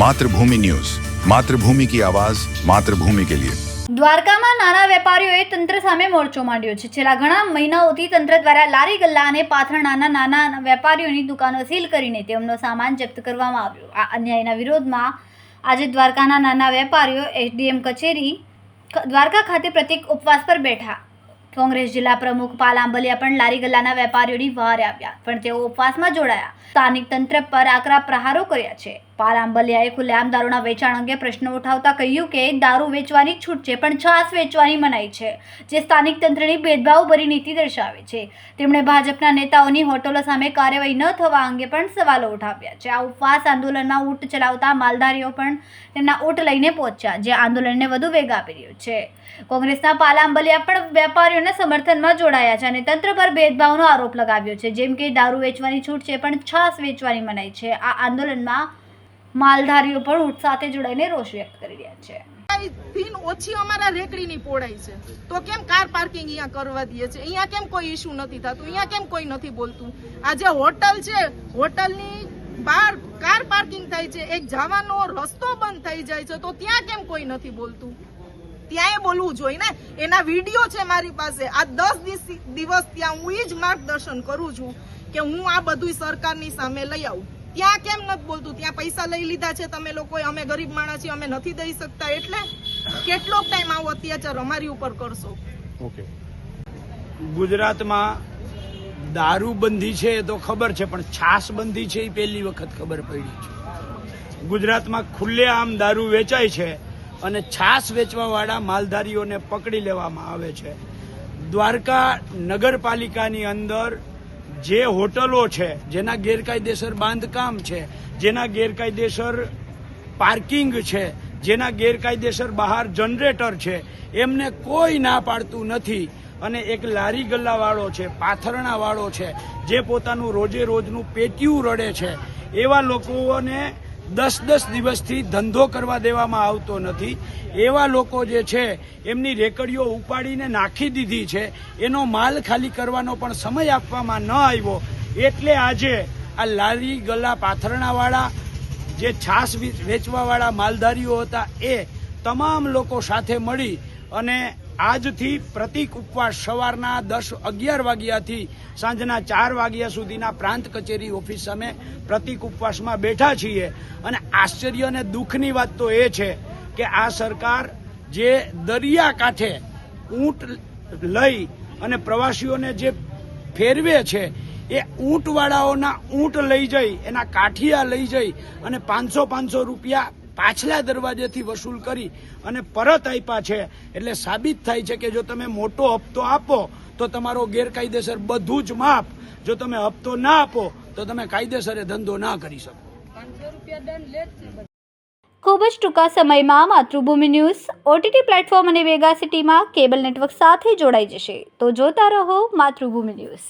मातृभूमि न्यूज, मातृभूमि की आवाज, मातृभूमि के लिए। દ્વારકામાં નાના વેપારીઓએ તંત્ર સામે મોરચો માંડ્યો છે। છેલ્લા ઘણા મહિનાઓથી તંત્ર દ્વારા લારી ગલ્લા અને પાથરણાના નાના વેપારીઓની દુકાનો સીલ કરીને તેમનો સામાન જપ્ત કરવામાં આવ્યો। આ અન્યાયના વિરોધમાં આજે દ્વારકાના નાના વેપારીઓ એસડીએમ કચેરી દ્વારકા ખાતે પ્રતિક ઉપવાસ પર બેઠા। કોંગ્રેસ જિલ્લા પ્રમુખ પાલ આંબલિયા પણ લારી ગલ્લાના વેપારીઓની વહારે આવ્યા, પણ તેઓ ઉપવાસમાં જોડાયા। સ્થાનિક તંત્ર પર આકરા પ્રહારો કર્યા છે। પાલ આંબલિયાએ ખુલ્લેઆમ દારૂના વેચાણ અંગે પ્રશ્ન ઉઠાવતા કહ્યું કે દારૂ વેચવાની છૂટ છે, પણ છાશ વેચવાની મનાઈ છે, જે સ્થાનિક તંત્રની ભેદભાવભરી નીતિ દર્શાવે છે। તેમણે ભાજપના નેતાઓની હોટલો સામે કાર્યવાહી ન થવા અંગે પણ સવાલો ઉઠાવ્યા છે। આ ઉપવાસ આંદોલનમાં ઊંટ ચલાવતા માલધારીઓ પણ તેમના ઊંટ લઈને પહોંચ્યા, જે આંદોલનને વધુ વેગ આપી રહ્યું છે। કોંગ્રેસના પાલ આંબલિયા પણ વેપારીઓના સમર્થનમાં જોડાયા છે અને તંત્ર પર ભેદભાવનો આરોપ લગાવ્યો છે, જેમ કે દારૂ વેચવાની છૂટ છે પણ છાશ વેચવાની મનાઈ છે। આ આંદોલનમાં માલધારીઓ પણ ઊંટ સાથે જોડાઈને રોષ વ્યક્ત કરી રહ્યા છે। ફીન ઓછી અમારા રેકડીની પોડાઈ છે, તો કેમ કાર પાર્કિંગ અહીંયા કરવા દઈએ છે? અહીંયા કેમ કોઈ ઇશ્યુ નથી થતું? અહીંયા કેમ કોઈ નથી બોલતું? આ જે હોટલ છે, હોટલની બહાર કાર પાર્કિંગ થાય છે, એક જવાનો રસ્તો બંધ થઈ જાય છે, તો ત્યાં કેમ કોઈ નથી બોલતું? ત્યાંય બોલવું જોઈએ ને। એના વિડીયો છે મારી પાસે। આ 10 દિવસ ત્યાં હું જ માર્ગદર્શન કરું છું કે હું આ બધું સરકારની સામે લઈ આવું। ત્યાં કેમ નથી બોલતું? ત્યાં પૈસા લઈ લીધા છે તમે લોકોએ, અમે ગરીબ માણસ છીએ, અમે નથી દઈ શકતા, એટલે કેટલો ટાઈમ આવો અત્યાચાર અમારી ઉપર કરશો? ઓકે, ગુજરાતમાં દારૂબંધી છે એ તો ખબર છે, પણ છાશબંધી છે એ પહેલી વખત ખબર પડી છે। ગુજરાતમાં ખુલ્લેઆમ દારૂ વેચાય છે અને છાશ વેચવાવાળા માલધારીઓને પકડી લેવામાં આવે છે। દ્વારકા નગરપાલિકાની અંદર જે હોટલો છે, જેના ગેરકાયદેસર બાંધકામ છે, જેના ગેરકાયદેસર પાર્કિંગ છે, જેના ગેરકાયદેસર બહાર જનરેટર છે, એમને કોઈ ના પાડતું નથી। અને એક લારી ગલ્લાવાળો છે, પાથરણાવાળો છે, જે પોતાનું રોજે રોજનું પેટીયું રડે છે, એવા લોકોને 10 દિવસથી ધંધો કરવા દેવામાં આવતો નથી। એવા લોકો જે છે એમની રેકડીઓ ઉપાડીને નાખી દીધી છે। એનો માલ ખાલી કરવાનો પણ સમય આપવામાં ન આવ્યો, એટલે આજે આ લારી ગલ્લા પાથરણાવાળા જે છાશ વેચવાવાળા માલધારીઓ હતા એ તમામ લોકો સાથે મળી અને આજથી પ્રતિક ઉપવાસ સવારના 10-11 વાગ્યાથી સાંજના 4 વાગ્યા સુધીના પ્રાંત કચેરી ઓફિસ સામે પ્રતિક ઉપવાસમાં બેઠા છીએ। અને આશ્ચર્ય અને દુઃખની વાત તો એ છે કે આ સરકાર જે દરિયાકાંઠે ઊંટ લઈ અને પ્રવાસીઓને જે ફેરવે છે, એ ઊંટવાળાઓના ઊંટ લઈ જઈ, એના કાઠિયા લઈ જઈ અને 500 રૂપિયા પાછલા દરવાજેથી વસૂલ કરી અને પરત આપ્યા છે। એટલે સાબિત થાય છે કે જો તમે મોટો હપ્તો આપો તો તમારો ગેરકાયદેસર બધું જ માફ, જો તમે હપ્તો ના આપો તો તમે કાયદેસર ધંધો ના કરી શકો। ખૂબ જ ટૂંકા સમયમાં માતૃભૂમિ ન્યૂઝ ઓટીટી પ્લેટફોર્મ અને વેગા સિટીમાં કેબલ નેટવર્ક સાથે જોડાઈ જશે, તો જોતા રહો માતૃભૂમિ ન્યૂઝ।